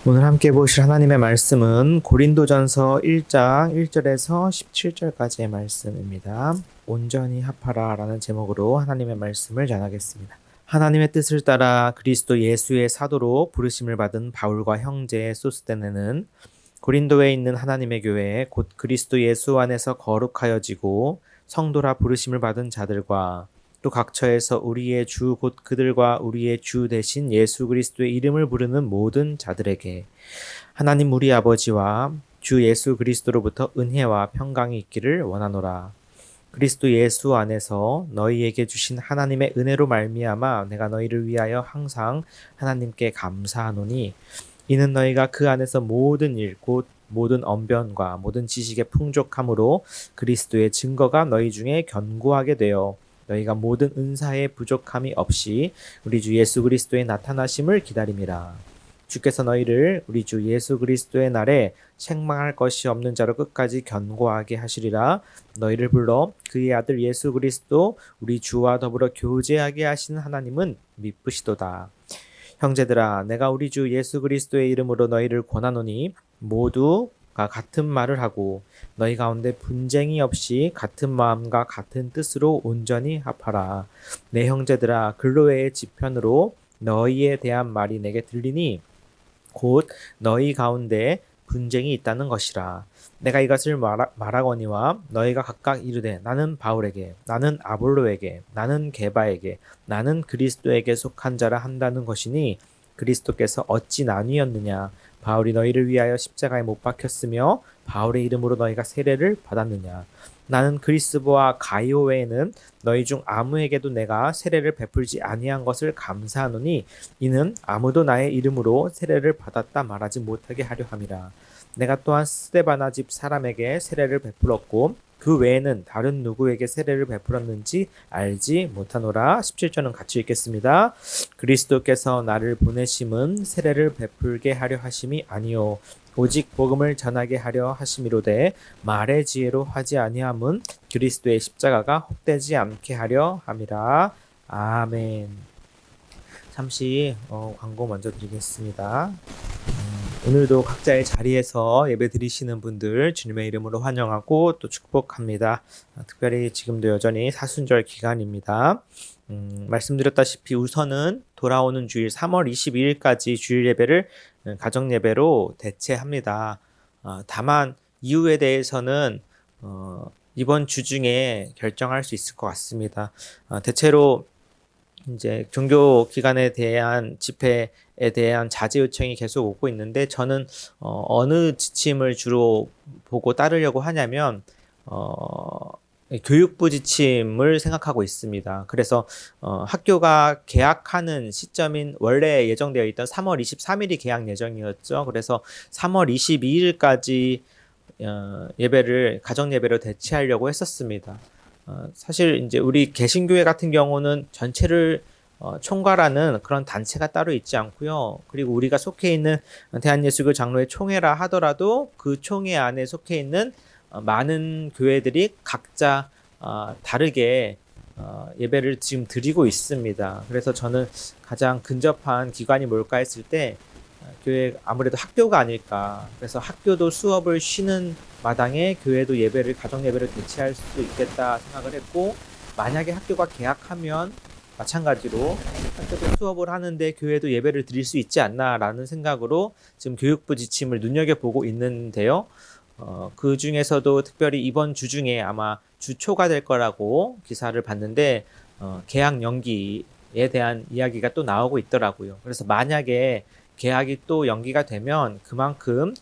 오늘 함께 보실 하나님의 말씀은 고린도전서 1장 1절에서 17절까지의 말씀입니다. 온전히 합하라 라는 제목으로 하나님의 말씀을 전하겠습니다. 하나님의 뜻을 따라 그리스도 예수의 사도로 부르심을 받은 바울과 형제 소스데네는 고린도에 있는 하나님의 교회에 곧 그리스도 예수 안에서 거룩하여지고 성도라 부르심을 받은 자들과 또 각처에서 우리의 주 곧 그들과 우리의 주 대신 예수 그리스도의 이름을 부르는 모든 자들에게 하나님 우리 아버지와 주 예수 그리스도로부터 은혜와 평강이 있기를 원하노라. 그리스도 예수 안에서 너희에게 주신 하나님의 은혜로 말미암아 내가 너희를 위하여 항상 하나님께 감사하노니 이는 너희가 그 안에서 모든 일 곧 모든 언변과 모든 지식의 풍족함으로 그리스도의 증거가 너희 중에 견고하게 되어 너희가 모든 은사의 부족함이 없이 우리 주 예수 그리스도의 나타나심을 기다림이라. 주께서 너희를 우리 주 예수 그리스도의 날에 책망할 것이 없는 자로 끝까지 견고하게 하시리라. 너희를 불러 그의 아들 예수 그리스도 우리 주와 더불어 교제하게 하시는 하나님은 미쁘시도다. 형제들아, 내가 우리 주 예수 그리스도의 이름으로 너희를 권하노니 모두가 같은 말을 하고 너희 가운데 분쟁이 없이 같은 마음과 같은 뜻으로 온전히 합하라. 내 형제들아, 글로웨의 지편으로 너희에 대한 말이 내게 들리니 곧 너희 가운데 분쟁이 있다는 것이라. 내가 이것을 말하거니와 너희가 각각 이르되 나는 바울에게, 나는 아볼로에게, 나는 게바에게, 나는 그리스도에게 속한 자라 한다는 것이니 그리스도께서 어찌 나뉘었느냐? 바울이 너희를 위하여 십자가에 못 박혔으며 바울의 이름으로 너희가 세례를 받았느냐? 나는 그리스도와 가이오 외에는 너희 중 아무에게도 내가 세례를 베풀지 아니한 것을 감사하노니 이는 아무도 나의 이름으로 세례를 받았다 말하지 못하게 하려 함이라. 내가 또한 스데바나 집 사람에게 세례를 베풀었고 그 외에는 다른 누구에게 세례를 베풀었는지 알지 못하노라. 17절은 같이 읽겠습니다. 그리스도께서 나를 보내심은 세례를 베풀게 하려 하심이 아니요 오직 복음을 전하게 하려 하심이로되 말의 지혜로 하지 아니함은 그리스도의 십자가가 헛되지 않게 하려 함이라. 아멘. 잠시 광고 먼저 드리겠습니다. 오늘도 각자의 자리에서 예배 드리시는 분들 주님의 이름으로 환영하고 또 축복합니다. 특별히 지금도 여전히 사순절 기간입니다. 말씀드렸다시피 우선은 돌아오는 주일 3월 22일까지 주일 예배를 가정 예배로 대체합니다. 다만 이후에 대해서는 이번 주 중에 결정할 수 있을 것 같습니다. 대체로 이제 종교 기관에 대한 집회에 대한 자제 요청이 계속 오고 있는데 저는 어느 지침을 주로 보고 따르려고 하냐면 교육부 지침을 생각하고 있습니다. 그래서 학교가 개학하는 시점인 원래 예정되어 있던 3월 23일이 개학 예정이었죠. 그래서 3월 22일까지 예배를 가정 예배로 대체하려고 했었습니다. 사실 이제 우리 개신교회 같은 경우는 전체를 총괄하는 그런 단체가 따로 있지 않고요. 그리고 우리가 속해 있는 대한예수교 장로회 총회라 하더라도 그 총회 안에 속해 있는 많은 교회들이 각자 다르게 예배를 지금 드리고 있습니다. 그래서 저는 가장 근접한 기관이 뭘까 했을 때 교회 아무래도 학교가 아닐까. 그래서 학교도 수업을 쉬는 마당에 교회도 예배를 가정 예배를 대체할 수 있겠다 생각을 했고, 만약에 학교가 개학하면 마찬가지로 학교도 수업을 하는데 교회도 예배를 드릴 수 있지 않나라는 생각으로 지금 교육부 지침을 눈여겨보고 있는데요. 그 중에서도 특별히 이번 주 중에 아마 주초가 될 거라고 기사를 봤는데 개학 연기에 대한 이야기가 또 나오고 있더라고요. 그래서 만약에 개학이 또 연기가 되면 그만큼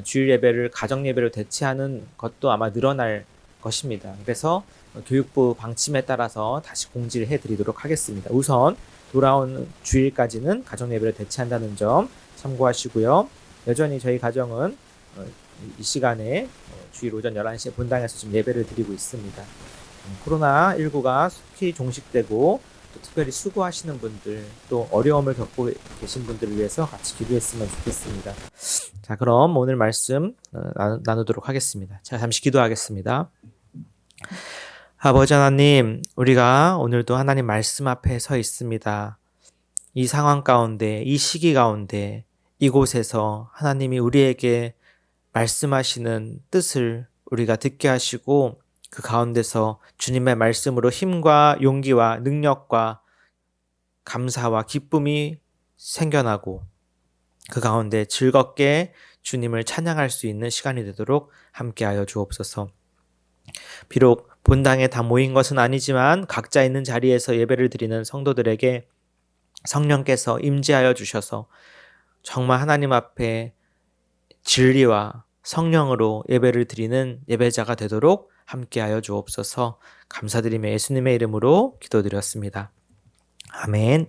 주일 예배를 가정 예배로 대체하는 것도 아마 늘어날 것입니다. 그래서 교육부 방침에 따라서 다시 공지를 해드리도록 하겠습니다. 우선 돌아오는 주일까지는 가정 예배를 대체한다는 점 참고하시고요. 여전히 저희 가정은 이 시간에 주일 오전 11시에 본당에서 지금 예배를 드리고 있습니다. 코로나19가 속히 종식되고 또 특별히 수고하시는 분들, 또 어려움을 겪고 계신 분들을 위해서 같이 기도했으면 좋겠습니다. 자, 그럼 오늘 말씀 나누도록 하겠습니다. 제가 잠시 기도하겠습니다. 아버지 하나님, 우리가 오늘도 하나님 말씀 앞에 서 있습니다. 이 상황 가운데, 이 시기 가운데, 이곳에서 하나님이 우리에게 말씀하시는 뜻을 우리가 듣게 하시고 그 가운데서 주님의 말씀으로 힘과 용기와 능력과 감사와 기쁨이 생겨나고 그 가운데 즐겁게 주님을 찬양할 수 있는 시간이 되도록 함께하여 주옵소서. 비록 본당에 다 모인 것은 아니지만 각자 있는 자리에서 예배를 드리는 성도들에게 성령께서 임재하여 주셔서 정말 하나님 앞에 진리와 성령으로 예배를 드리는 예배자가 되도록 함께하여 주옵소서. 감사드리며 예수님의 이름으로 기도드렸습니다. 아멘.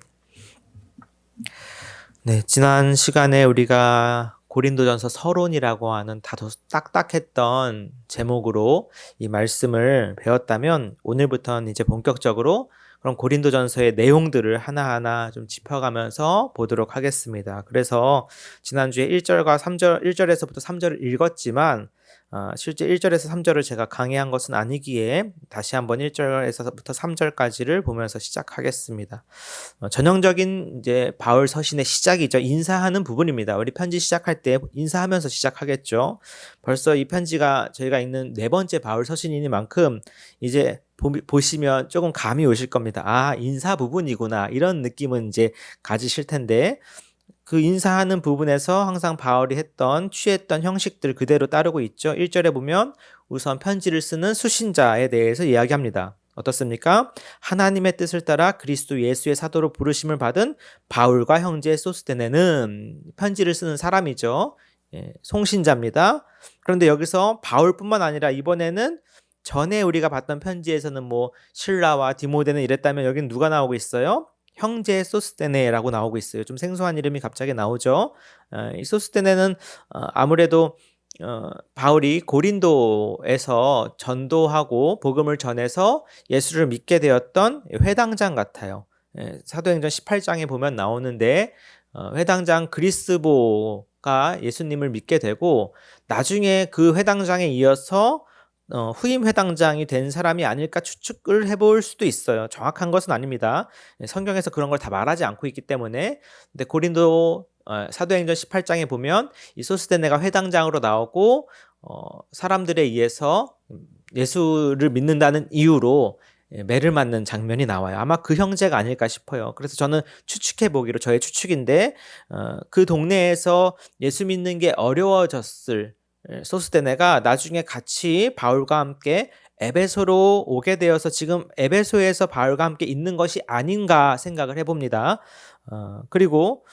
네, 지난 시간에 우리가 고린도전서 서론이라고 하는 다소 딱딱했던 제목으로 이 말씀을 배웠다면 오늘부터는 이제 본격적으로 그런 고린도전서의 내용들을 하나하나 좀 짚어가면서 보도록 하겠습니다. 그래서 지난주에 1절과 3절, 1절에서부터 3절을 읽었지만 실제 1절에서 3절을 제가 강의한 것은 아니기에 다시 한번 1절에서부터 3절까지를 보면서 시작하겠습니다. 전형적인 이제 바울 서신의 시작이죠. 인사하는 부분입니다. 우리 편지 시작할 때 인사하면서 시작하겠죠. 벌써 이 편지가 저희가 읽는 네 번째 바울 서신이니만큼 이제 보시면 조금 감이 오실 겁니다. 아, 인사 부분이구나. 이런 느낌은 이제 가지실 텐데 그 인사하는 부분에서 항상 바울이 취했던 형식들 그대로 따르고 있죠. 1절에 보면 우선 편지를 쓰는 수신자에 대해서 이야기합니다. 어떻습니까? 하나님의 뜻을 따라 그리스도 예수의 사도로 부르심을 받은 바울과 형제 소스데네는 편지를 쓰는 사람이죠. 송신자입니다. 그런데 여기서 바울뿐만 아니라 이번에는 전에 우리가 봤던 편지에서는 뭐 실라와 디모데는 이랬다면 여기는 누가 나오고 있어요? 형제 소스데네라고 나오고 있어요. 좀 생소한 이름이 갑자기 나오죠. 이 소스데네는 아무래도 바울이 고린도에서 전도하고 복음을 전해서 예수를 믿게 되었던 회당장 같아요. 사도행전 18장에 보면 나오는데 회당장 그리스보가 예수님을 믿게 되고 나중에 그 회당장에 이어서 후임 회당장이 된 사람이 아닐까 추측을 해볼 수도 있어요. 정확한 것은 아닙니다. 성경에서 그런 걸 다 말하지 않고 있기 때문에. 근데 고린도 사도행전 18장에 보면 이 소스데네가 회당장으로 나오고 사람들에 의해서 예수를 믿는다는 이유로 매를 맞는 장면이 나와요. 아마 그 형제가 아닐까 싶어요. 그래서 저는 추측해 보기로 저의 추측인데 그 동네에서 예수 믿는 게 어려워졌을 소스데네가 나중에 같이 바울과 함께 에베소로 오게 되어서 지금 에베소에서 바울과 함께 있는 것이 아닌가 생각을 해봅니다. 그리고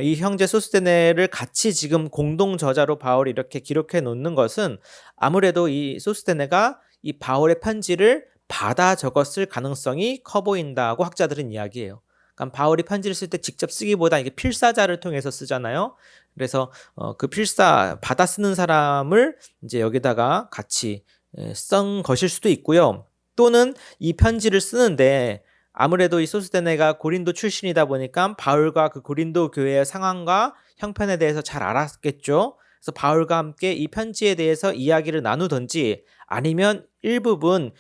이 형제 소스데네를 같이 지금 공동 저자로 바울이 이렇게 기록해 놓는 것은 아무래도 이 소스데네가 이 바울의 편지를 받아 적었을 가능성이 커 보인다고 학자들은 이야기해요. 그러니까 바울이 편지를 쓸 때 직접 쓰기보다 이게 필사자를 통해서 쓰잖아요. 그래서 그 받아 쓰는 사람을 이제 여기다가 같이 쓴 것일 수도 있고요. 또는 이 편지를 쓰는데 아무래도 이 소스데네가 고린도 출신이다 보니까 바울과 그 고린도 교회의 상황과 형편에 대해서 잘 알았겠죠. 그래서 바울과 함께 이 편지에 대해서 이야기를 나누든지 아니면 일부분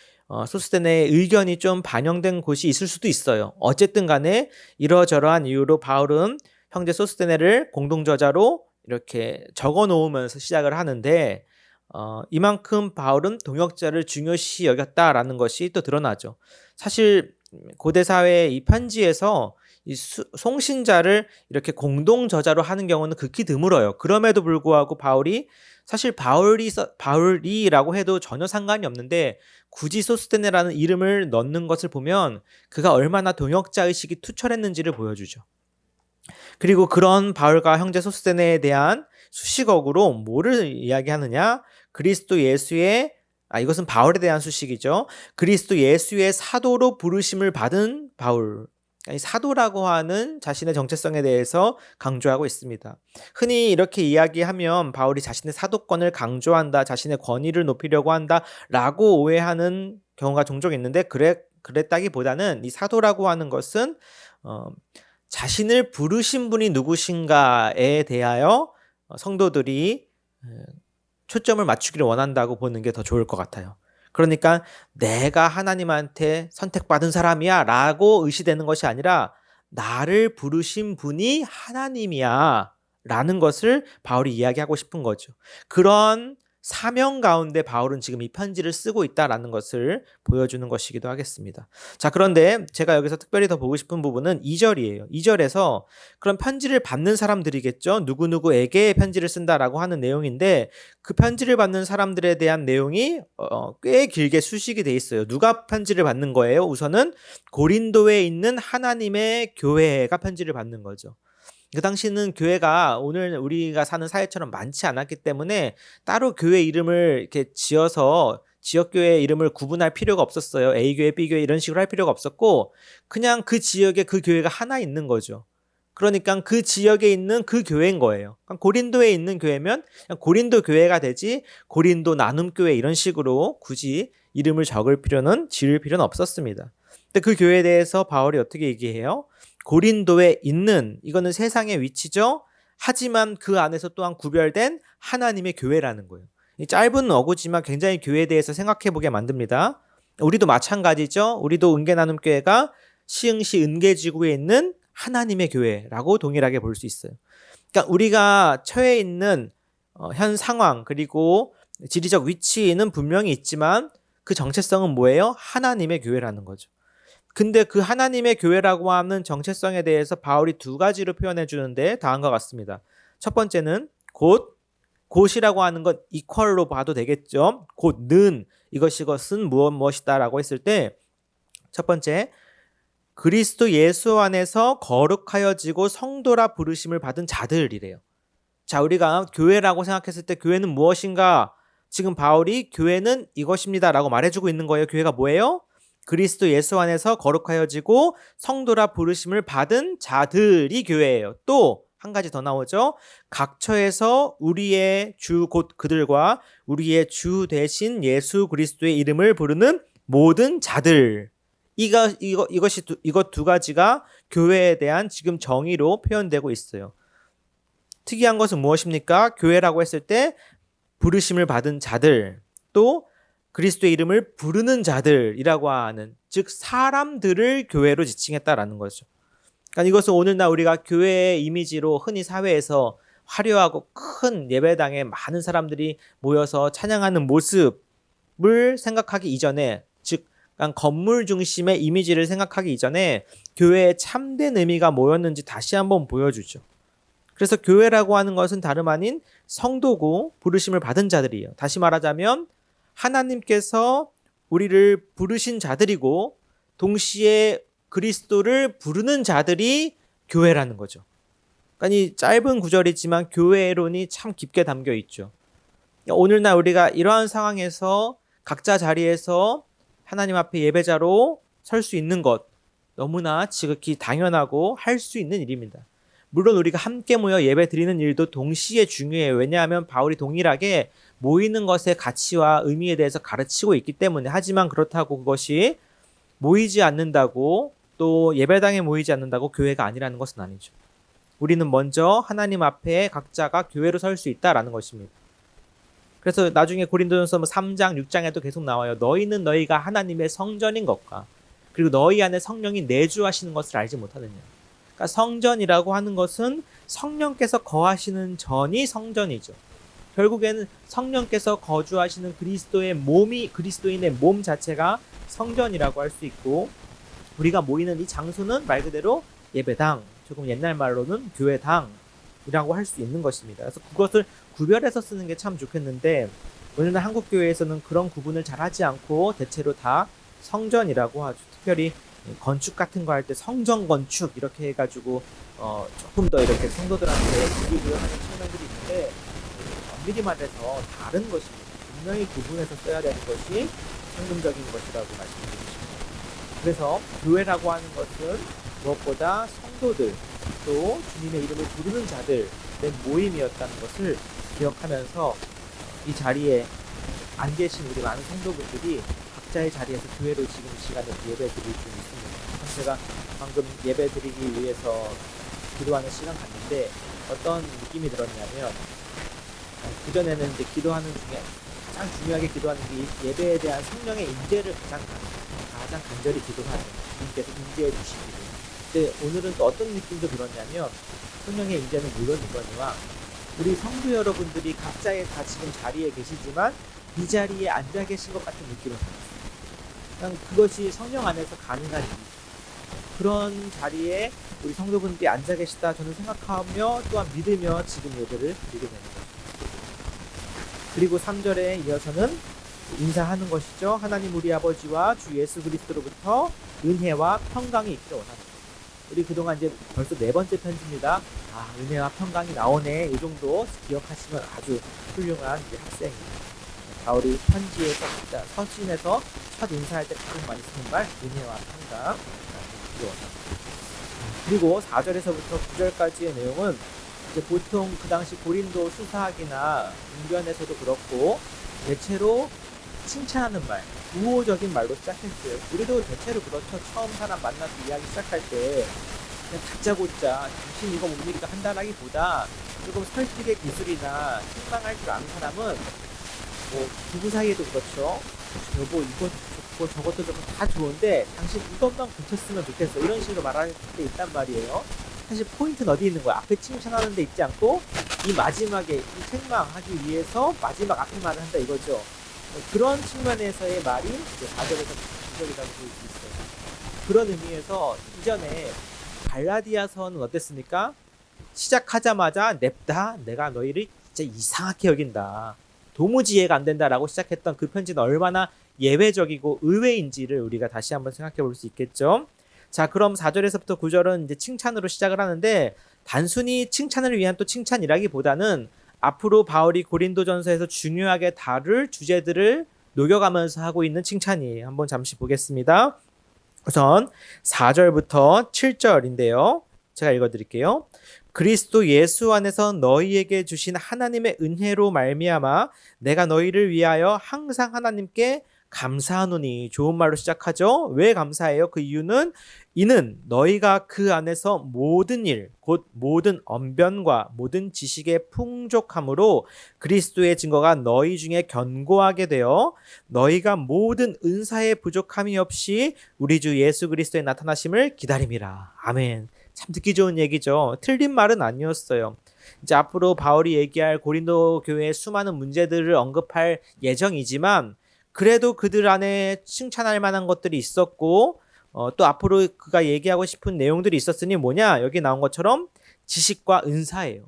소스데네의 의견이 좀 반영된 곳이 있을 수도 있어요. 어쨌든 간에 이러저러한 이유로 바울은 형제 소스데네를 공동저자로 이렇게 적어 놓으면서 시작을 하는데 이만큼 바울은 동역자를 중요시 여겼다라는 것이 또 드러나죠. 사실 고대 사회의 이 편지에서 이 송신자를 이렇게 공동저자로 하는 경우는 극히 드물어요. 그럼에도 불구하고 바울이 사실 바울이라고 해도 전혀 상관이 없는데 굳이 소스데네라는 이름을 넣는 것을 보면 그가 얼마나 동역자의식이 투철했는지를 보여주죠. 그리고 그런 바울과 형제 소스데네에 대한 수식어구로 뭐를 이야기하느냐? 그리스도 예수의 이것은 바울에 대한 수식이죠. 그리스도 예수의 사도로 부르심을 받은 바울. 사도라고 하는 자신의 정체성에 대해서 강조하고 있습니다. 흔히 이렇게 이야기하면 바울이 자신의 사도권을 강조한다, 자신의 권위를 높이려고 한다라고 오해하는 경우가 종종 있는데 그랬다기보다는 이 사도라고 하는 것은 자신을 부르신 분이 누구신가에 대하여 성도들이 초점을 맞추기를 원한다고 보는 게 더 좋을 것 같아요. 그러니까 내가 하나님한테 선택받은 사람이야 라고 의시되는 것이 아니라 나를 부르신 분이 하나님이야 라는 것을 바울이 이야기하고 싶은 거죠. 그런 사명 가운데 바울은 지금 이 편지를 쓰고 있다라는 것을 보여주는 것이기도 하겠습니다. 자, 그런데 제가 여기서 특별히 더 보고 싶은 부분은 2절이에요. 2절에서 그런 편지를 받는 사람들이겠죠. 누구누구에게 편지를 쓴다라고 하는 내용인데 그 편지를 받는 사람들에 대한 내용이 꽤 길게 수식이 돼 있어요. 누가 편지를 받는 거예요? 우선은 고린도에 있는 하나님의 교회가 편지를 받는 거죠. 그 당시는 교회가 오늘 우리가 사는 사회처럼 많지 않았기 때문에 따로 교회 이름을 이렇게 지어서 지역교회 이름을 구분할 필요가 없었어요. A교회, B교회 이런 식으로 할 필요가 없었고 그냥 그 지역에 그 교회가 하나 있는 거죠. 그러니까 그 지역에 있는 그 교회인 거예요. 그러니까 고린도에 있는 교회면 그냥 고린도 교회가 되지 고린도 나눔교회 이런 식으로 굳이 이름을 지을 필요는 없었습니다. 근데 그 교회에 대해서 바울이 어떻게 얘기해요? 고린도에 있는, 이거는 세상의 위치죠. 하지만 그 안에서 또한 구별된 하나님의 교회라는 거예요. 이 짧은 어구지만 굉장히 교회에 대해서 생각해보게 만듭니다. 우리도 마찬가지죠. 우리도 은계나눔교회가 시흥시 은계지구에 있는 하나님의 교회라고 동일하게 볼 수 있어요. 그러니까 우리가 처해 있는 현 상황 그리고 지리적 위치는 분명히 있지만 그 정체성은 뭐예요? 하나님의 교회라는 거죠. 근데 그 하나님의 교회라고 하는 정체성에 대해서 바울이 두 가지로 표현해 주는데 다음과 같습니다. 첫 번째는 곧이라고 하는 건 이퀄로 봐도 되겠죠. 곧는 이것은 무엇이다라고 했을 때 첫 번째 그리스도 예수 안에서 거룩하여지고 성도라 부르심을 받은 자들이래요. 자, 우리가 교회라고 생각했을 때 교회는 무엇인가? 지금 바울이 교회는 이것입니다라고 말해주고 있는 거예요. 교회가 뭐예요? 그리스도 예수 안에서 거룩하여지고 성도라 부르심을 받은 자들이 교회예요. 또 한 가지 더 나오죠. 각처에서 우리의 주 곧 그들과 우리의 주 대신 예수 그리스도의 이름을 부르는 모든 자들. 이것 두 가지가 교회에 대한 지금 정의로 표현되고 있어요. 특이한 것은 무엇입니까? 교회라고 했을 때 부르심을 받은 자들, 또 그리스도의 이름을 부르는 자들이라고 하는, 즉 사람들을 교회로 지칭했다라는 거죠. 그러니까 이것은 오늘날 우리가 교회의 이미지로 흔히 사회에서 화려하고 큰 예배당에 많은 사람들이 모여서 찬양하는 모습을 생각하기 이전에, 즉 건물 중심의 이미지를 생각하기 이전에 교회의 참된 의미가 뭐였는지 다시 한번 보여주죠. 그래서 교회라고 하는 것은 다름 아닌 성도고 부르심을 받은 자들이에요. 다시 말하자면 하나님께서 우리를 부르신 자들이고 동시에 그리스도를 부르는 자들이 교회라는 거죠. 그러니까 이 짧은 구절이지만 교회론이 참 깊게 담겨 있죠. 오늘날 우리가 이러한 상황에서 각자 자리에서 하나님 앞에 예배자로 설 수 있는 것 너무나 지극히 당연하고 할 수 있는 일입니다. 물론 우리가 함께 모여 예배 드리는 일도 동시에 중요해요. 왜냐하면 바울이 동일하게 모이는 것의 가치와 의미에 대해서 가르치고 있기 때문에. 하지만 그렇다고 그것이 모이지 않는다고, 또 예배당에 모이지 않는다고 교회가 아니라는 것은 아니죠. 우리는 먼저 하나님 앞에 각자가 교회로 설 수 있다라는 것입니다. 그래서 나중에 고린도전서 3장, 6장에도 계속 나와요. 너희는 너희가 하나님의 성전인 것과 그리고 너희 안에 성령이 내주하시는 것을 알지 못하느냐. 그러니까 성전이라고 하는 것은 성령께서 거하시는 전이 성전이죠. 결국에는 성령께서 거주하시는 그리스도인의 몸 자체가 성전이라고 할 수 있고, 우리가 모이는 이 장소는 말 그대로 예배당, 조금 옛날 말로는 교회당이라고 할 수 있는 것입니다. 그래서 그것을 구별해서 쓰는 게 참 좋겠는데 오늘날 한국 교회에서는 그런 구분을 잘 하지 않고 대체로 다 성전이라고 하죠. 특별히 건축 같은 거 할 때 성전 건축 이렇게 해가지고 조금 더 이렇게 성도들한테 기부를 하는 측면들이 있는데, 엄밀히 말해서 다른 것입니다. 분명히 구분해서 써야 되는 것이 상금적인 것이라고 말씀드리고 싶습니다. 그래서 교회라고 하는 것은 무엇보다 성도들, 또 주님의 이름을 부르는 자들의 모임이었다는 것을 기억하면서 이 자리에 안 계신 우리 많은 성도분들이 각자의 자리에서 교회로 지금 시간에 예배 드릴 수 있습니다. 제가 방금 예배 드리기 위해서 기도하는 시간 갔는데 어떤 느낌이 들었냐면, 그전에는 이제 기도하는 중에 가장 중요하게 기도하는 게 예배에 대한 성령의 임재를 가장 간절히 기도하죠. 주님께서 임재해 주시기를. 근데 오늘은 또 어떤 느낌도 들었냐면 성령의 임재는 물론이거니와 우리 성도 여러분들이 각자의 다 지금 자리에 계시지만 이 자리에 앉아 계신 것 같은 느낌을 받았어요. 그냥 그것이 성령 안에서 가능한 일이죠. 그런 자리에 우리 성도분들이 앉아 계시다 저는 생각하며 또한 믿으며 지금 예배를 드리게 되는 거죠. 그리고 3절에 이어서는 인사하는 것이죠. 하나님 우리 아버지와 주 예수 그리스도로부터 은혜와 평강이 있기를 원합니다. 우리 그동안 이제 벌써 4번째 편지입니다. 은혜와 평강이 나오네. 이 정도 기억하시면 아주 훌륭한 학생입니다. 바울이 편지에서 서신에서 첫 인사할 때 가장 많이 쓰는 말 은혜와 평강. 그리고 4절에서부터 9절까지의 내용은 이제 보통 그 당시 고린도 수사학이나 웅변에서도 그렇고 대체로 칭찬하는 말, 우호적인 말로 시작했어요. 우리도 대체로 그렇죠. 처음 사람 만나서 이야기 시작할 때 그냥 다짜고짜 당신 이거 못 이기다 한다라기보다 조금 설득의 기술이나 실망할 줄 아는 사람은 뭐 부부 사이에도 그렇죠. 여보 이거 좋고 저것도 좋고 다 좋은데 당신 이것만 고쳤으면 좋겠어. 이런 식으로 말할 때 있단 말이에요. 사실 포인트는 어디 있는 거야? 앞에 칭찬하는 데 있지 않고 이 마지막에 이 책망하기 위해서 마지막 앞에 말을 한다 이거죠. 그런 측면에서의 말이 이제 4절에서 9절이라고 볼 수 있어요. 그런 의미에서 이전에 갈라디아서는 어땠습니까? 시작하자마자 냅다 내가 너희를 진짜 이상하게 여긴다. 도무지 이해가 안 된다라고 시작했던 그 편지는 얼마나 예외적이고 의외인지를 우리가 다시 한번 생각해 볼 수 있겠죠. 자, 그럼 4절에서부터 9절은 이제 칭찬으로 시작을 하는데 단순히 칭찬을 위한 또 칭찬이라기보다는 앞으로 바울이 고린도전서에서 중요하게 다룰 주제들을 녹여가면서 하고 있는 칭찬이에요. 한번 잠시 보겠습니다. 우선 4절부터 7절인데요. 제가 읽어드릴게요. 그리스도 예수 안에서 너희에게 주신 하나님의 은혜로 말미암아 내가 너희를 위하여 항상 하나님께 감사하노니. 좋은 말로 시작하죠. 왜 감사해요? 그 이유는 이는 너희가 그 안에서 모든 일, 곧 모든 언변과 모든 지식의 풍족함으로 그리스도의 증거가 너희 중에 견고하게 되어 너희가 모든 은사의 부족함이 없이 우리 주 예수 그리스도의 나타나심을 기다림이라. 아멘. 참 듣기 좋은 얘기죠. 틀린 말은 아니었어요. 이제 앞으로 바울이 얘기할 고린도 교회의 수많은 문제들을 언급할 예정이지만 그래도 그들 안에 칭찬할 만한 것들이 있었고 또 앞으로 그가 얘기하고 싶은 내용들이 있었으니 뭐냐? 여기 나온 것처럼 지식과 은사예요.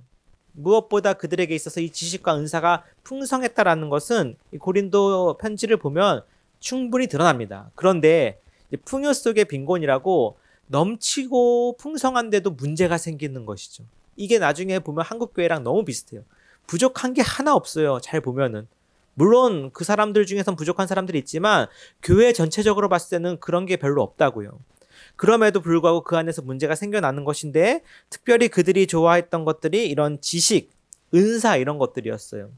무엇보다 그들에게 있어서 이 지식과 은사가 풍성했다라는 것은 이 고린도 편지를 보면 충분히 드러납니다. 그런데 풍요 속의 빈곤이라고 넘치고 풍성한데도 문제가 생기는 것이죠. 이게 나중에 보면 한국 교회랑 너무 비슷해요. 부족한 게 하나 없어요. 잘 보면은. 물론 그 사람들 중에선 부족한 사람들이 있지만 교회 전체적으로 봤을 때는 그런 게 별로 없다고요. 그럼에도 불구하고 그 안에서 문제가 생겨나는 것인데 특별히 그들이 좋아했던 것들이 이런 지식, 은사 이런 것들이었어요.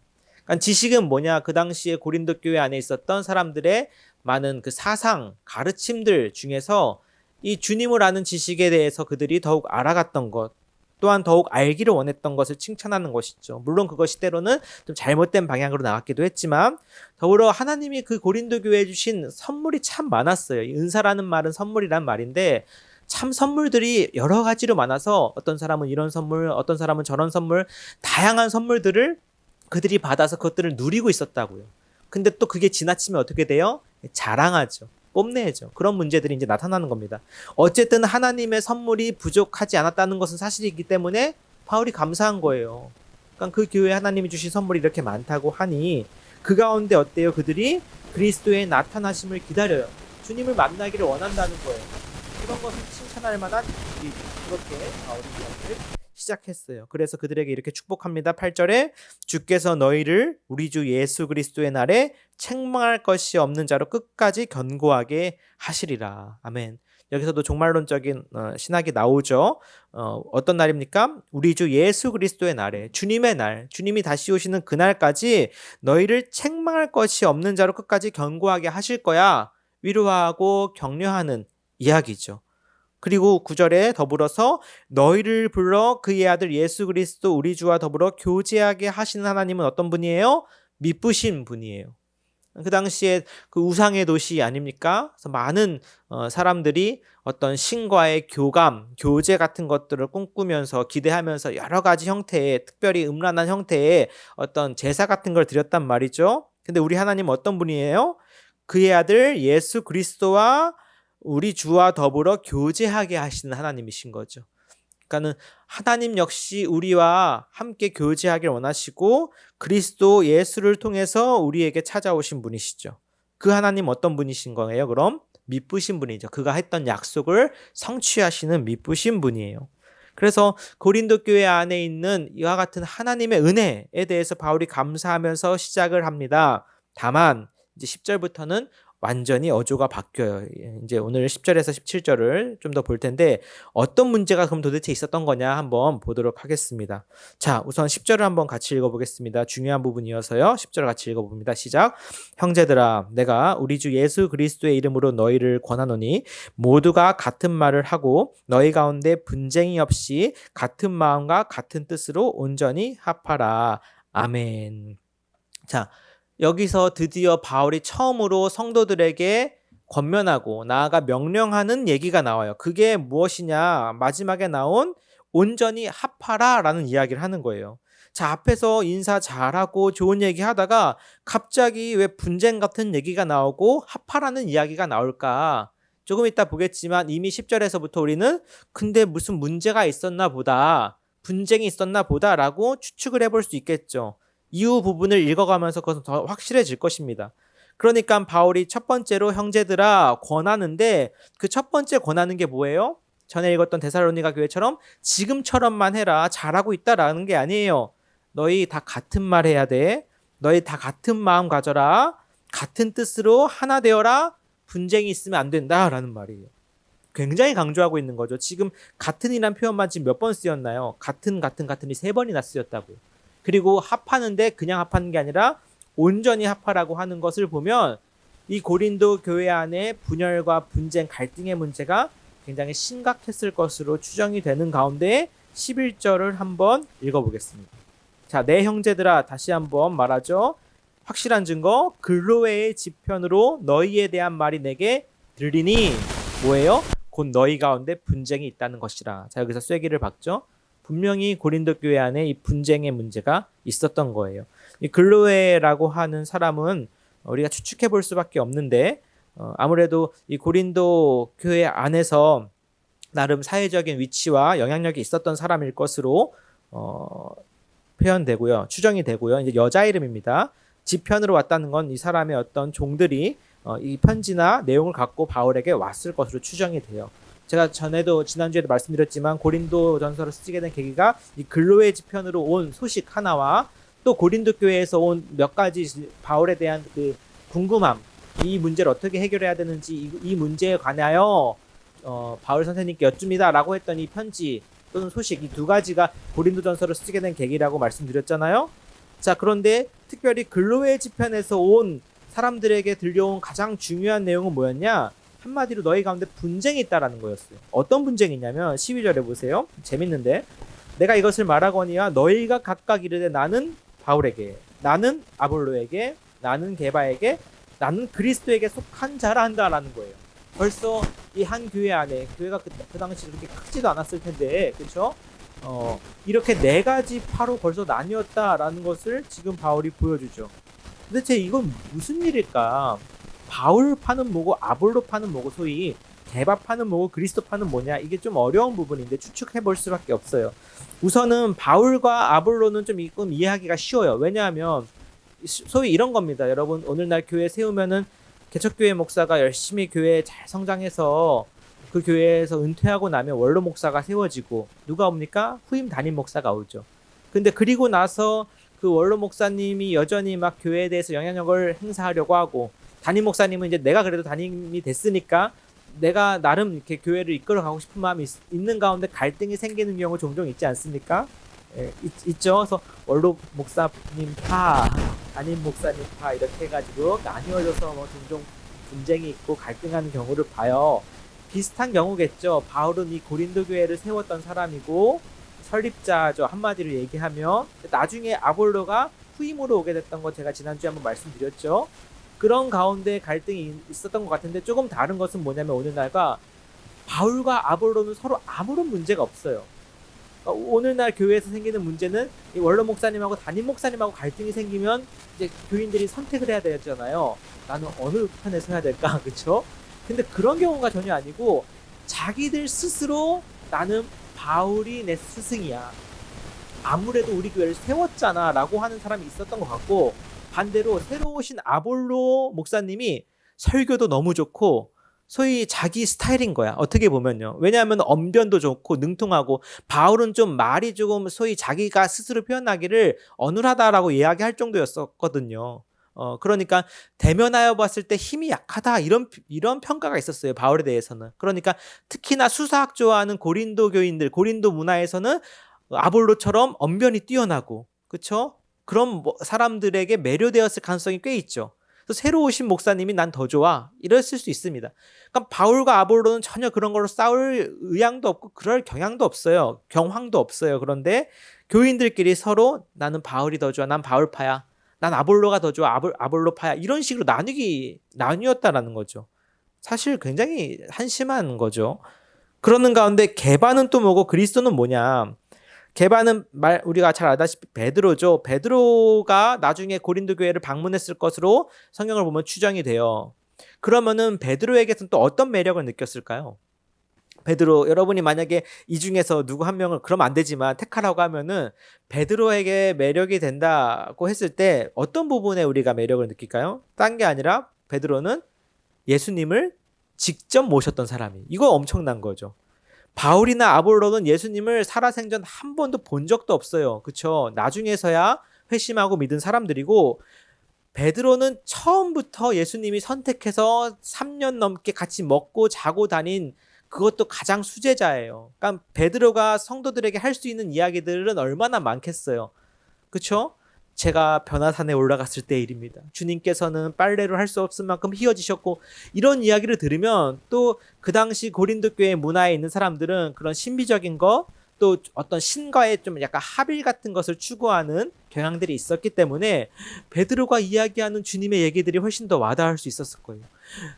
그러니까 지식은 뭐냐? 그 당시에 고린도 교회 안에 있었던 사람들의 많은 그 사상, 가르침들 중에서 이 주님을 아는 지식에 대해서 그들이 더욱 알아갔던 것, 또한 더욱 알기를 원했던 것을 칭찬하는 것이죠. 물론 그것이 때로는 좀 잘못된 방향으로 나왔기도 했지만 더불어 하나님이 그 고린도 교회에 주신 선물이 참 많았어요. 이 은사라는 말은 선물이란 말인데 참 선물들이 여러 가지로 많아서 어떤 사람은 이런 선물, 어떤 사람은 저런 선물, 다양한 선물들을 그들이 받아서 그것들을 누리고 있었다고요. 근데 또 그게 지나치면 어떻게 돼요? 자랑하죠. 뽐내죠. 그런 문제들이 이제 나타나는 겁니다. 어쨌든 하나님의 선물이 부족하지 않았다는 것은 사실이기 때문에 바울이 감사한 거예요. 그러니까 그 교회에 하나님이 주신 선물이 이렇게 많다고 하니 그 가운데 어때요? 그들이 그리스도의 나타나심을 기다려요. 주님을 만나기를 원한다는 거예요. 그런 것을 칭찬할 만한 일이죠. 그렇게 바울이 이야기를 시작했어요. 그래서 그들에게 이렇게 축복합니다. 8절에 주께서 너희를 우리 주 예수 그리스도의 날에 책망할 것이 없는 자로 끝까지 견고하게 하시리라. 아멘. 여기서도 종말론적인 신학이 나오죠. 어떤 날입니까? 우리 주 예수 그리스도의 날에, 주님의 날, 주님이 다시 오시는 그날까지 너희를 책망할 것이 없는 자로 끝까지 견고하게 하실 거야. 위로하고 격려하는 이야기죠. 그리고 9절에 더불어서 너희를 불러 그의 아들 예수 그리스도 우리 주와 더불어 교제하게 하시는 하나님은 어떤 분이에요? 미쁘신 분이에요. 그 당시에 그 우상의 도시 아닙니까? 그래서 많은 사람들이 어떤 신과의 교감, 교제 같은 것들을 꿈꾸면서 기대하면서 여러 가지 형태의, 특별히 음란한 형태의 어떤 제사 같은 걸 드렸단 말이죠. 근데 우리 하나님 어떤 분이에요? 그의 아들 예수 그리스도와 우리 주와 더불어 교제하게 하시는 하나님이신 거죠. 그러니까는 하나님 역시 우리와 함께 교제하길 원하시고 그리스도 예수를 통해서 우리에게 찾아오신 분이시죠. 그 하나님 어떤 분이신 거예요? 그럼 미쁘신 분이죠. 그가 했던 약속을 성취하시는 미쁘신 분이에요. 그래서 고린도 교회 안에 있는 이와 같은 하나님의 은혜에 대해서 바울이 감사하면서 시작을 합니다. 다만 이제 10절부터는 완전히 어조가 바뀌어요. 이제 오늘 10절에서 17절을 좀 더 볼 텐데 어떤 문제가 그럼 도대체 있었던 거냐 한번 보도록 하겠습니다. 자, 우선 10절을 한번 같이 읽어보겠습니다. 중요한 부분이어서요. 10절 같이 읽어봅니다. 시작. 형제들아, 내가 우리 주 예수 그리스도의 이름으로 너희를 권하노니 모두가 같은 말을 하고 너희 가운데 분쟁이 없이 같은 마음과 같은 뜻으로 온전히 합하라. 아멘. 자, 여기서 드디어 바울이 처음으로 성도들에게 권면하고 나아가 명령하는 얘기가 나와요. 그게 무엇이냐? 마지막에 나온 온전히 합하라 라는 이야기를 하는 거예요. 자, 앞에서 인사 잘하고 좋은 얘기 하다가 갑자기 왜 분쟁 같은 얘기가 나오고 합하라는 이야기가 나올까? 조금 이따 보겠지만 이미 10절에서부터 우리는 근데 무슨 문제가 있었나 보다, 분쟁이 있었나 보다 라고 추측을 해볼 수 있겠죠. 이후 부분을 읽어가면서 그것은 더 확실해질 것입니다. 그러니까 바울이 첫 번째로 형제들아 권하는데 그 첫 번째 권하는 게 뭐예요? 전에 읽었던 데살로니가 교회처럼 지금처럼만 해라, 잘하고 있다라는 게 아니에요. 너희 다 같은 말 해야 돼. 너희 다 같은 마음 가져라. 같은 뜻으로 하나 되어라. 분쟁이 있으면 안 된다라는 말이에요. 굉장히 강조하고 있는 거죠. 지금 같은이란 표현만 지금 몇 번 쓰였나요? 같은이 3번이나 쓰였다고요. 그리고 합하는데 그냥 합하는 게 아니라 온전히 합하라고 하는 것을 보면 이 고린도 교회 안에 분열과 분쟁, 갈등의 문제가 굉장히 심각했을 것으로 추정이 되는 가운데 11절을 한번 읽어보겠습니다. 자, 내 형제들아, 다시 한번 말하죠. 확실한 증거, 글로웨의 지편으로 너희에 대한 말이 내게 들리니 뭐예요? 곧 너희 가운데 분쟁이 있다는 것이라. 자, 여기서 쐐기를 박죠. 분명히 고린도 교회 안에 이 분쟁의 문제가 있었던 거예요. 이 글로에라고 하는 사람은 우리가 추측해 볼 수밖에 없는데 아무래도 이 고린도 교회 안에서 나름 사회적인 위치와 영향력이 있었던 사람일 것으로 표현되고요. 추정이 되고요. 이제 여자 이름입니다. 지편으로 왔다는 건 이 사람의 어떤 종들이 이 편지나 내용을 갖고 바울에게 왔을 것으로 추정이 돼요. 제가 지난주에도 말씀드렸지만 고린도 전서를 쓰게 된 계기가 이 글로의 지편으로 온 소식 하나와 또 고린도 교회에서 온 몇 가지 바울에 대한 그 궁금함, 이 문제를 어떻게 해결해야 되는지 이 문제에 관하여 바울 선생님께 여쭙니다 라고 했던 이 편지 또는 소식, 이 두 가지가 고린도 전서를 쓰게 된 계기라고 말씀드렸잖아요. 자, 그런데 특별히 글로의 지편에서 온 사람들에게 들려온 가장 중요한 내용은 뭐였냐? 한마디로 너희 가운데 분쟁이 있다라는 거였어요. 어떤 분쟁이 있냐면 12절에 보세요. 재밌는데 내가 이것을 말하거니와 너희가 각각 이르되 나는 바울에게, 나는 아볼로에게, 나는 게바에게, 나는 그리스도에게 속한 자라 한다라는 거예요. 벌써 이 한 교회 안에, 교회가 그 당시 그렇게 크지도 않았을 텐데, 그렇죠? 이렇게 네 가지 파로 벌써 나뉘었다라는 것을 지금 바울이 보여주죠. 도대체 이건 무슨 일일까? 바울 파는 뭐고 아볼로 파는 뭐고, 소위 게바 파는 뭐고 그리스도 파는 뭐냐, 이게 좀 어려운 부분인데 추측해 볼 수밖에 없어요. 우선은 바울과 아볼로는 좀 이해하기가 쉬워요. 왜냐하면 소위 이런 겁니다. 여러분, 오늘날 교회 세우면은 개척교회 목사가 열심히 교회에 잘 성장해서 그 교회에서 은퇴하고 나면 원로 목사가 세워지고 누가 옵니까? 후임 담임 목사가 오죠. 근데 그리고 나서 그 원로 목사님이 여전히 막 교회에 대해서 영향력을 행사하려고 하고, 담임 목사님은 이제 내가 그래도 담임이 됐으니까 내가 나름 이렇게 교회를 이끌어 가고 싶은 마음이 있는 가운데 갈등이 생기는 경우 종종 있지 않습니까? 예, 있죠. 그래서 원로 목사님 파, 담임 목사님 파 이렇게 해가지고 나뉘어져서 뭐 종종 분쟁이 있고 갈등하는 경우를 봐요. 비슷한 경우겠죠. 바울은 이 고린도 교회를 세웠던 사람이고 설립자죠. 한마디로 얘기하면 나중에 아볼로가 후임으로 오게 됐던 거 제가 지난주에 한번 말씀드렸죠. 그런 가운데 갈등이 있었던 것 같은데 조금 다른 것은 뭐냐면 오늘날과 바울과 아볼로는 서로 아무런 문제가 없어요. 오늘날 교회에서 생기는 문제는 이 원로 목사님하고 담임 목사님하고 갈등이 생기면 이제 교인들이 선택을 해야 되잖아요. 나는 어느 편에 서야 될까, 그렇죠? 근데 그런 경우가 전혀 아니고 자기들 스스로 나는 바울이 내 스승이야. 아무래도 우리 교회를 세웠잖아 라고 하는 사람이 있었던 것 같고, 반대로 새로 오신 아볼로 목사님이 설교도 너무 좋고 소위 자기 스타일인 거야. 어떻게 보면요. 왜냐하면 언변도 좋고 능통하고, 바울은 좀 말이 조금 소위 자기가 스스로 표현하기를 어눌하다라고 이야기할 정도였었거든요. 그러니까 대면하여 봤을 때 힘이 약하다 이런 평가가 있었어요. 바울에 대해서는. 그러니까 특히나 수사학 좋아하는 고린도 교인들, 고린도 문화에서는 아볼로처럼 언변이 뛰어나고, 그렇죠? 그런 사람들에게 매료되었을 가능성이 꽤 있죠. 그래서 새로 오신 목사님이 난 더 좋아 이랬을 수 있습니다. 그러니까 바울과 아볼로는 전혀 그런 걸로 싸울 의향도 없고 그럴 경향도 없어요. 경황도 없어요. 그런데 교인들끼리 서로 나는 바울이 더 좋아, 난 바울파야, 난 아볼로가 더 좋아, 아볼로파야, 이런 식으로 나뉘었다라는 거죠. 사실 굉장히 한심한 거죠. 그러는 가운데 게바는 또 뭐고 그리스도는 뭐냐? 게바는 우리가 잘 알다시피 베드로죠. 베드로가 나중에 고린도 교회를 방문했을 것으로 성경을 보면 추정이 돼요. 그러면은 베드로에게서는 또 어떤 매력을 느꼈을까요? 베드로, 여러분이 만약에 이 중에서 누구 한 명을, 그러면 안 되지만 택하라고 하면은 베드로에게 매력이 된다고 했을 때 어떤 부분에 우리가 매력을 느낄까요? 딴 게 아니라 베드로는 예수님을 직접 모셨던 사람이, 이거 엄청난 거죠. 바울이나 아볼로는 예수님을 살아생전 한 번도 본 적도 없어요. 그렇죠? 나중에서야 회심하고 믿은 사람들이고, 베드로는 처음부터 예수님이 선택해서 3년 넘게 같이 먹고 자고 다닌, 그것도 가장 수제자예요. 그러니까 베드로가 성도들에게 할 수 있는 이야기들은 얼마나 많겠어요. 그렇죠? 제가 변화산에 올라갔을 때 일입니다. 주님께서는 빨래를 할 수 없을 만큼 휘어지셨고, 이런 이야기를 들으면 또 그 당시 고린도 교회 문화에 있는 사람들은 그런 신비적인 거, 또 어떤 신과의 좀 약간 합일 같은 것을 추구하는 경향들이 있었기 때문에 베드로가 이야기하는 주님의 얘기들이 훨씬 더 와닿을 수 있었을 거예요.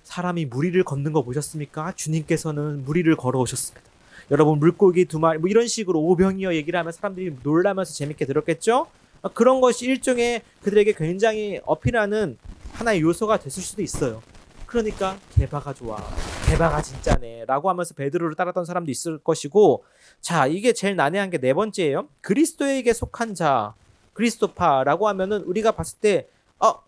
사람이 무리를 걷는 거 보셨습니까? 주님께서는 무리를 걸어오셨습니다. 여러분 물고기 2마리 뭐 이런 식으로 오병이어 얘기를 하면 사람들이 놀라면서 재밌게 들었겠죠? 그런 것이 일종의 그들에게 굉장히 어필하는 하나의 요소가 됐을 수도 있어요. 그러니까 게바가 좋아, 게바가 진짜네 라고 하면서 베드로를 따랐던 사람도 있을 것이고, 자, 이게 제일 난해한 게 네 번째예요. 그리스도에게 속한 자, 그리스도파라고 하면은 우리가 봤을 때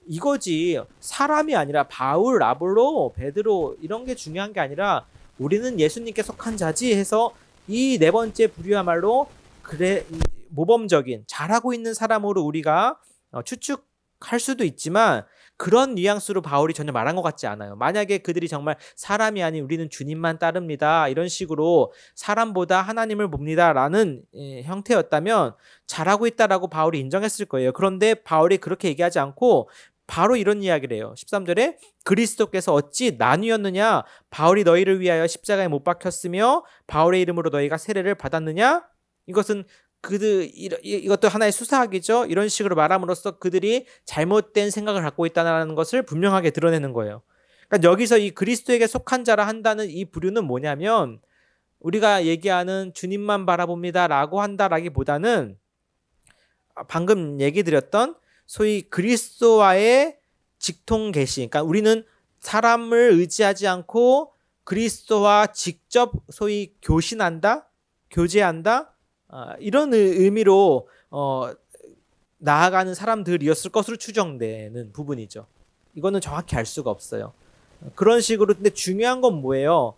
이거지, 사람이 아니라 바울, 아볼로, 베드로 이런 게 중요한 게 아니라 우리는 예수님께 속한 자지 해서 이 네 번째 부류야말로 그래 모범적인 잘하고 있는 사람으로 우리가 추측할 수도 있지만, 그런 뉘앙스로 바울이 전혀 말한 것 같지 않아요. 만약에 그들이 정말 사람이 아닌 우리는 주님만 따릅니다, 이런 식으로 사람보다 하나님을 봅니다 라는 형태였다면 잘하고 있다라고 바울이 인정했을 거예요. 그런데 바울이 그렇게 얘기하지 않고 바로 이런 이야기를 해요. 13절에 그리스도께서 어찌 나뉘었느냐, 바울이 너희를 위하여 십자가에 못 박혔으며 바울의 이름으로 너희가 세례를 받았느냐. 이것은 이것도 하나의 수사학이죠. 이런 식으로 말함으로써 그들이 잘못된 생각을 갖고 있다는 것을 분명하게 드러내는 거예요. 그러니까 여기서 이 그리스도에게 속한 자라 한다는 이 부류는 뭐냐면, 우리가 얘기하는 주님만 바라봅니다 라고 한다라기보다는 방금 얘기 드렸던 소위 그리스도와의 직통 계시, 그러니까 우리는 사람을 의지하지 않고 그리스도와 직접 소위 교신한다, 교제한다, 이런 의미로 나아가는 사람들이었을 것으로 추정되는 부분이죠. 이거는 정확히 알 수가 없어요. 그런 식으로. 근데 중요한 건 뭐예요?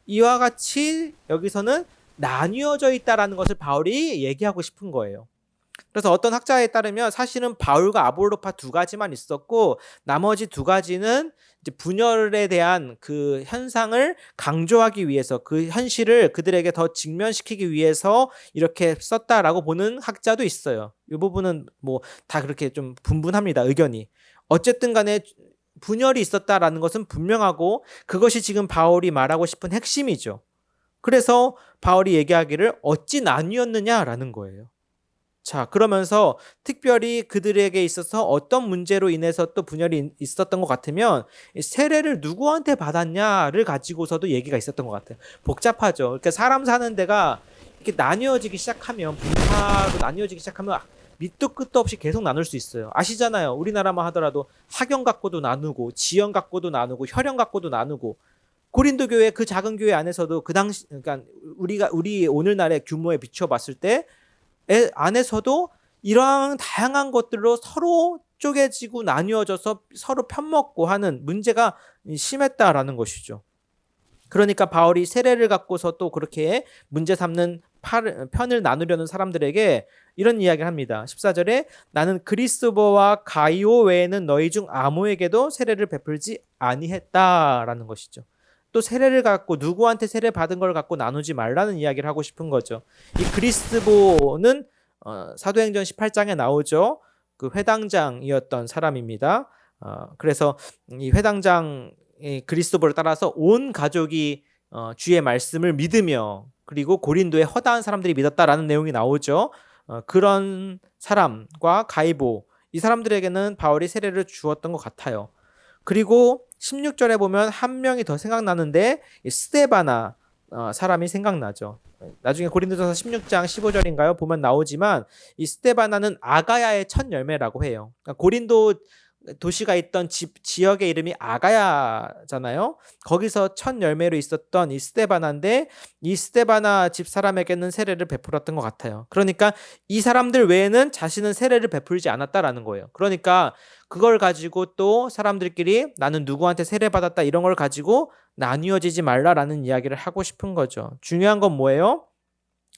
이와 같이 여기서는 나뉘어져 있다라는 것을 바울이 얘기하고 싶은 거예요. 그래서 어떤 학자에 따르면 사실은 바울과 아볼로파 두 가지만 있었고, 나머지 두 가지는 이제 분열에 대한 그 현상을 강조하기 위해서, 그 현실을 그들에게 더 직면시키기 위해서 이렇게 썼다라고 보는 학자도 있어요. 이 부분은 뭐 다 그렇게 좀 분분합니다, 의견이. 어쨌든 간에 분열이 있었다라는 것은 분명하고, 그것이 지금 바울이 말하고 싶은 핵심이죠. 그래서 바울이 얘기하기를 어찌 나뉘었느냐라는 거예요. 자, 그러면서 특별히 그들에게 있어서 어떤 문제로 인해서 또 분열이 있었던 것 같으면 이 세례를 누구한테 받았냐를 가지고서도 얘기가 있었던 것 같아요. 복잡하죠. 그러니까 사람 사는 데가 이렇게 나뉘어지기 시작하면, 분파로 나뉘어지기 시작하면 밑도 끝도 없이 계속 나눌 수 있어요. 아시잖아요. 우리나라만 하더라도 학연 갖고도 나누고 지연 갖고도 나누고 혈연 갖고도 나누고, 고린도 교회, 그 작은 교회 안에서도 그 당시, 그러니까 우리 오늘날의 규모에 비춰 봤을 때 안에서도 이러한 다양한 것들로 서로 쪼개지고 나뉘어져서 서로 편먹고 하는 문제가 심했다라는 것이죠. 그러니까 바울이 세례를 갖고서 또 그렇게 문제 삼는 편을 나누려는 사람들에게 이런 이야기를 합니다. 14절에 나는 그리스도와 가이오 외에는 너희 중 아무에게도 세례를 베풀지 아니했다라는 것이죠. 또 세례를 갖고 누구한테 세례 받은 걸 갖고 나누지 말라는 이야기를 하고 싶은 거죠. 이 그리스도는 사도행전 18장에 나오죠. 그 회당장이었던 사람입니다. 그래서 이 회당장 그리스도를 따라서 온 가족이 주의 말씀을 믿으며, 그리고 고린도에 허다한 사람들이 믿었다라는 내용이 나오죠. 그런 사람과 가이보, 이 사람들에게는 바울이 세례를 주었던 것 같아요. 그리고 16절에 보면 한 명이 더 생각나는데 스데바나 사람이 생각나죠. 나중에 고린도전서 16장 15절인가요? 보면 나오지만 이 스데바나는 아가야의 첫 열매라고 해요. 그러니까 고린도 도시가 있던 지역의 이름이 아가야잖아요. 거기서 첫 열매로 있었던 이 스데바나인데, 이 스데바나 집 사람에게는 세례를 베풀었던 것 같아요. 그러니까 이 사람들 외에는 자신은 세례를 베풀지 않았다라는 거예요. 그러니까 그걸 가지고 또 사람들끼리 나는 누구한테 세례 받았다 이런 걸 가지고 나뉘어지지 말라라는 이야기를 하고 싶은 거죠. 중요한 건 뭐예요?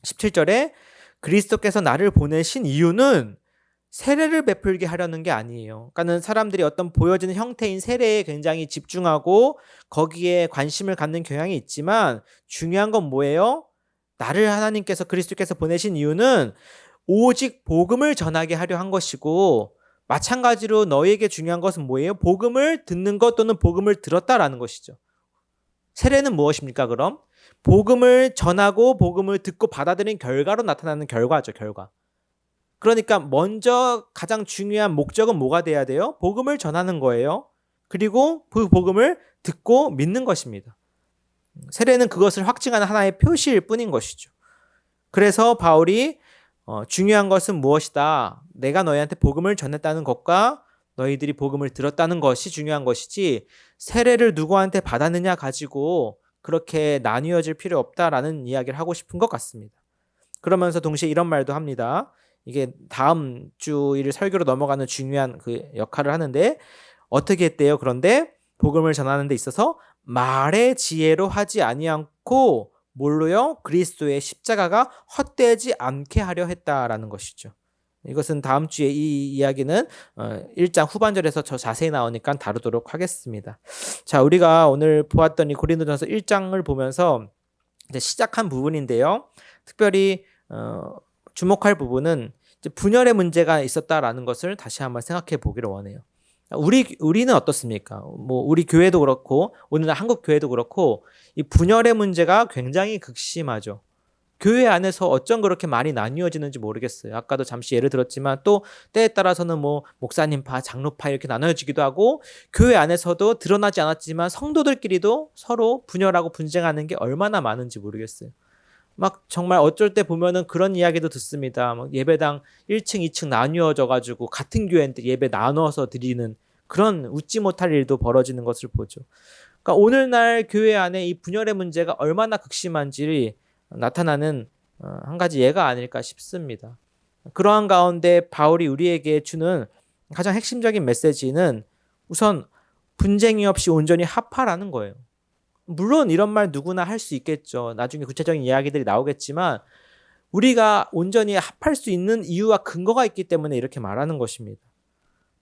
17절에 그리스도께서 나를 보내신 이유는 세례를 베풀게 하려는 게 아니에요. 그러니까는 사람들이 어떤 보여지는 형태인 세례에 굉장히 집중하고 거기에 관심을 갖는 경향이 있지만, 중요한 건 뭐예요? 나를 하나님께서, 그리스도께서 보내신 이유는 오직 복음을 전하게 하려 한 것이고, 마찬가지로 너희에게 중요한 것은 뭐예요? 복음을 듣는 것 또는 복음을 들었다라는 것이죠. 세례는 무엇입니까, 그럼? 복음을 전하고 복음을 듣고 받아들인 결과로 나타나는 결과죠, 결과. 그러니까 먼저 가장 중요한 목적은 뭐가 돼야 돼요? 복음을 전하는 거예요. 그리고 그 복음을 듣고 믿는 것입니다. 세례는 그것을 확증하는 하나의 표시일 뿐인 것이죠. 그래서 바울이 중요한 것은 무엇이다? 내가 너희한테 복음을 전했다는 것과 너희들이 복음을 들었다는 것이 중요한 것이지, 세례를 누구한테 받았느냐 가지고 그렇게 나뉘어질 필요 없다라는 이야기를 하고 싶은 것 같습니다. 그러면서 동시에 이런 말도 합니다. 이게 다음 주일 설교로 넘어가는 중요한 그 역할을 하는데, 어떻게 했대요? 그런데 복음을 전하는 데 있어서 말의 지혜로 하지 아니않고 뭘로요? 그리스도의 십자가가 헛되지 않게 하려 했다라는 것이죠. 이것은 다음 주에 이 이야기는 1장 후반절에서 더 자세히 나오니까 다루도록 하겠습니다. 자, 우리가 오늘 보았던 이 고린도전서 1장을 보면서 이제 시작한 부분인데요. 특별히 주목할 부분은 이제 분열의 문제가 있었다라는 것을 다시 한번 생각해 보기를 원해요. 우리는 어떻습니까? 뭐 우리 교회도 그렇고 오늘날 한국 교회도 그렇고 이 분열의 문제가 굉장히 극심하죠. 교회 안에서 어쩜 그렇게 많이 나뉘어지는지 모르겠어요. 아까도 잠시 예를 들었지만 또 때에 따라서는 뭐 목사님파, 장로파 이렇게 나눠지기도 하고, 교회 안에서도 드러나지 않았지만 성도들끼리도 서로 분열하고 분쟁하는 게 얼마나 많은지 모르겠어요. 막 정말 어쩔 때 보면은 그런 이야기도 듣습니다. 막 예배당 1층, 2층 나뉘어져 가지고 같은 교회인데 예배 나눠서 드리는 그런 웃지 못할 일도 벌어지는 것을 보죠. 그러니까 오늘날 교회 안에 이 분열의 문제가 얼마나 극심한지 나타나는 한 가지 예가 아닐까 싶습니다. 그러한 가운데 바울이 우리에게 주는 가장 핵심적인 메시지는 우선 분쟁이 없이 온전히 합하라는 거예요. 물론 이런 말 누구나 할 수 있겠죠. 나중에 구체적인 이야기들이 나오겠지만 우리가 온전히 합할 수 있는 이유와 근거가 있기 때문에 이렇게 말하는 것입니다.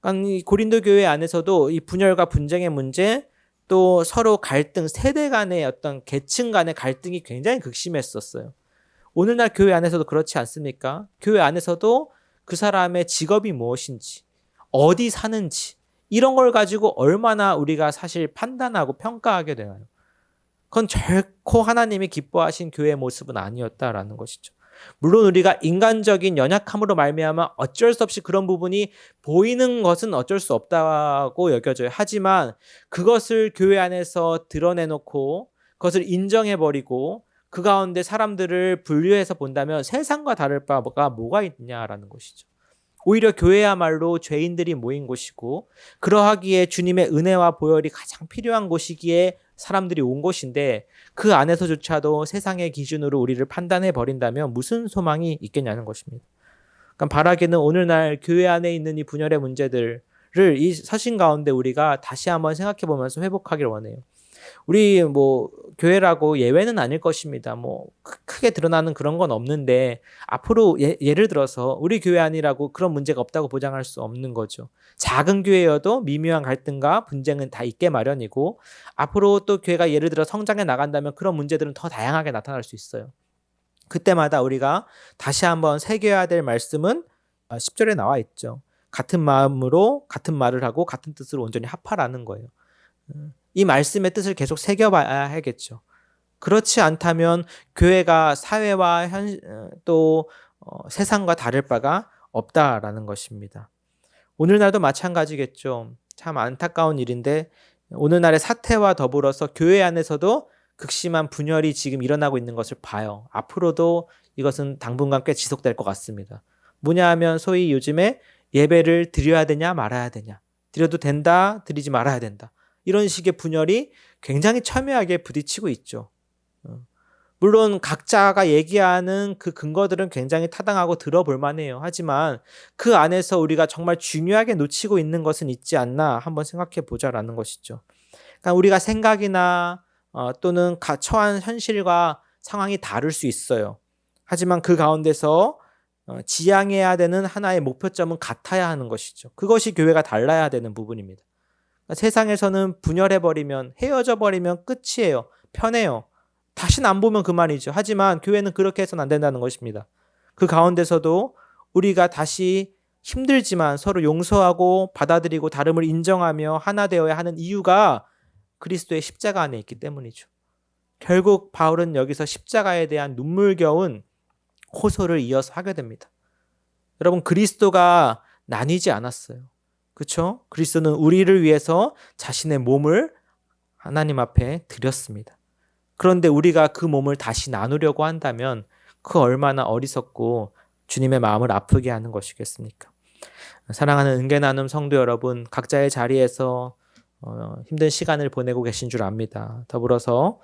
그러니까 이 고린도 교회 안에서도 이 분열과 분쟁의 문제, 또 서로 갈등, 세대 간의 어떤 계층 간의 갈등이 굉장히 극심했었어요. 오늘날 교회 안에서도 그렇지 않습니까? 교회 안에서도 그 사람의 직업이 무엇인지, 어디 사는지 이런 걸 가지고 얼마나 우리가 사실 판단하고 평가하게 되나요? 그건 결코 하나님이 기뻐하신 교회의 모습은 아니었다라는 것이죠. 물론 우리가 인간적인 연약함으로 말미암아 어쩔 수 없이 그런 부분이 보이는 것은 어쩔 수 없다고 여겨져요. 하지만 그것을 교회 안에서 드러내놓고 그것을 인정해버리고 그 가운데 사람들을 분류해서 본다면 세상과 다를 바가 뭐가 있냐라는 것이죠. 오히려 교회야말로 죄인들이 모인 곳이고 그러하기에 주님의 은혜와 보혈이 가장 필요한 곳이기에 사람들이 온 곳인데 그 안에서조차도 세상의 기준으로 우리를 판단해 버린다면 무슨 소망이 있겠냐는 것입니다. 그러니까 바라기는 오늘날 교회 안에 있는 이 분열의 문제들을 이 서신 가운데 우리가 다시 한번 생각해 보면서 회복하기를 원해요. 우리 교회라고 예외는 아닐 것입니다. 크게 드러나는 그런 건 없는데 앞으로 예를 들어서 우리 교회 아니라고 그런 문제가 없다고 보장할 수 없는 거죠. 작은 교회여도 미묘한 갈등과 분쟁은 다 있게 마련이고 앞으로 또 교회가 예를 들어 성장해 나간다면 그런 문제들은 더 다양하게 나타날 수 있어요. 그때마다 우리가 다시 한번 새겨야 될 말씀은 10절에 나와 있죠. 같은 마음으로 같은 말을 하고 같은 뜻으로 온전히 합하라는 거예요. 이 말씀의 뜻을 계속 새겨봐야 하겠죠. 그렇지 않다면 교회가 사회와 또 세상과 다를 바가 없다라는 것입니다. 오늘날도 마찬가지겠죠. 참 안타까운 일인데 오늘날의 사태와 더불어서 교회 안에서도 극심한 분열이 지금 일어나고 있는 것을 봐요. 앞으로도 이것은 당분간 꽤 지속될 것 같습니다. 뭐냐 하면 소위 요즘에 예배를 드려야 되냐 말아야 되냐, 드려도 된다, 드리지 말아야 된다, 이런 식의 분열이 굉장히 첨예하게 부딪히고 있죠. 물론 각자가 얘기하는 그 근거들은 굉장히 타당하고 들어볼 만해요. 하지만 그 안에서 우리가 정말 중요하게 놓치고 있는 것은 있지 않나 한번 생각해 보자라는 것이죠. 그러니까 우리가 생각이나 또는 처한 현실과 상황이 다를 수 있어요. 하지만 그 가운데서 지향해야 되는 하나의 목표점은 같아야 하는 것이죠. 그것이 교회가 달라야 되는 부분입니다. 세상에서는 분열해버리면, 헤어져버리면 끝이에요. 편해요. 다시는 안 보면 그만이죠. 하지만 교회는 그렇게 해서는 안 된다는 것입니다. 그 가운데서도 우리가 다시 힘들지만 서로 용서하고 받아들이고 다름을 인정하며 하나 되어야 하는 이유가 그리스도의 십자가 안에 있기 때문이죠. 결국 바울은 여기서 십자가에 대한 눈물겨운 호소를 이어서 하게 됩니다. 여러분, 그리스도가 나뉘지 않았어요. 그렇죠? 그리스도는 우리를 위해서 자신의 몸을 하나님 앞에 드렸습니다. 그런데 우리가 그 몸을 다시 나누려고 한다면 그 얼마나 어리석고 주님의 마음을 아프게 하는 것이겠습니까? 사랑하는 은혜나눔 성도 여러분, 각자의 자리에서 힘든 시간을 보내고 계신 줄 압니다. 더불어서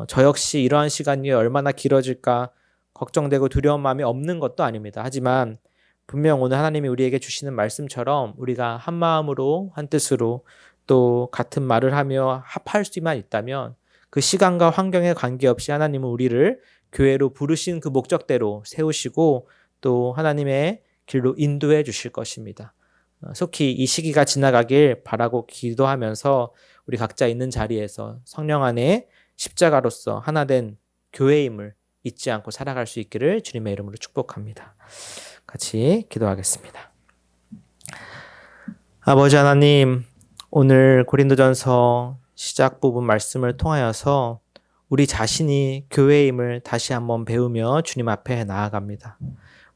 저 역시 이러한 시간이 얼마나 길어질까 걱정되고 두려운 마음이 없는 것도 아닙니다. 하지만 분명 오늘 하나님이 우리에게 주시는 말씀처럼 우리가 한 마음으로 한 뜻으로 또 같은 말을 하며 합할 수만 있다면 그 시간과 환경에 관계없이 하나님은 우리를 교회로 부르신 그 목적대로 세우시고 또 하나님의 길로 인도해 주실 것입니다. 속히 이 시기가 지나가길 바라고 기도하면서 우리 각자 있는 자리에서 성령 안에 십자가로서 하나 된 교회임을 잊지 않고 살아갈 수 있기를 주님의 이름으로 축복합니다. 같이 기도하겠습니다. 아버지 하나님, 오늘 고린도전서 시작 부분 말씀을 통하여서 우리 자신이 교회임을 다시 한번 배우며 주님 앞에 나아갑니다.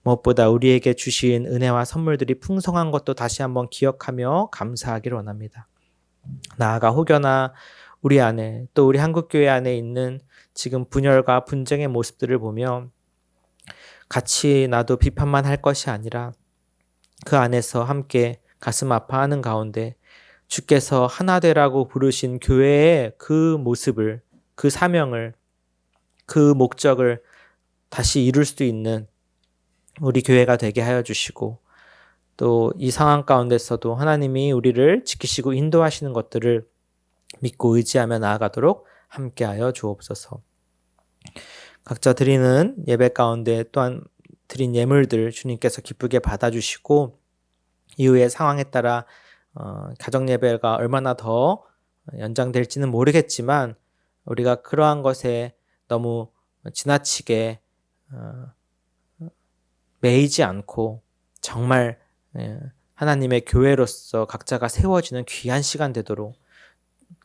무엇보다 우리에게 주신 은혜와 선물들이 풍성한 것도 다시 한번 기억하며 감사하기를 원합니다. 나아가 혹여나 우리 안에 또 우리 한국교회 안에 있는 지금 분열과 분쟁의 모습들을 보며 같이 나도 비판만 할 것이 아니라 그 안에서 함께 가슴 아파하는 가운데 주께서 하나 되라고 부르신 교회의 그 모습을, 그 사명을, 그 목적을 다시 이룰 수 있는 우리 교회가 되게 하여 주시고 또 이 상황 가운데서도 하나님이 우리를 지키시고 인도하시는 것들을 믿고 의지하며 나아가도록 함께하여 주옵소서. 각자 드리는 예배 가운데 또한 드린 예물들 주님께서 기쁘게 받아주시고 이후의 상황에 따라 가정 예배가 얼마나 더 연장될지는 모르겠지만 우리가 그러한 것에 너무 지나치게 매이지 않고 정말 하나님의 교회로서 각자가 세워지는 귀한 시간 되도록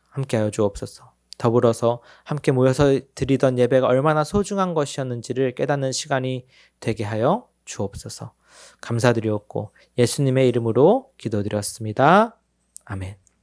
함께하여 주옵소서. 더불어서 함께 모여서 드리던 예배가 얼마나 소중한 것이었는지를 깨닫는 시간이 되게 하여 주옵소서. 감사드리옵고 예수님의 이름으로 기도드렸습니다. 아멘.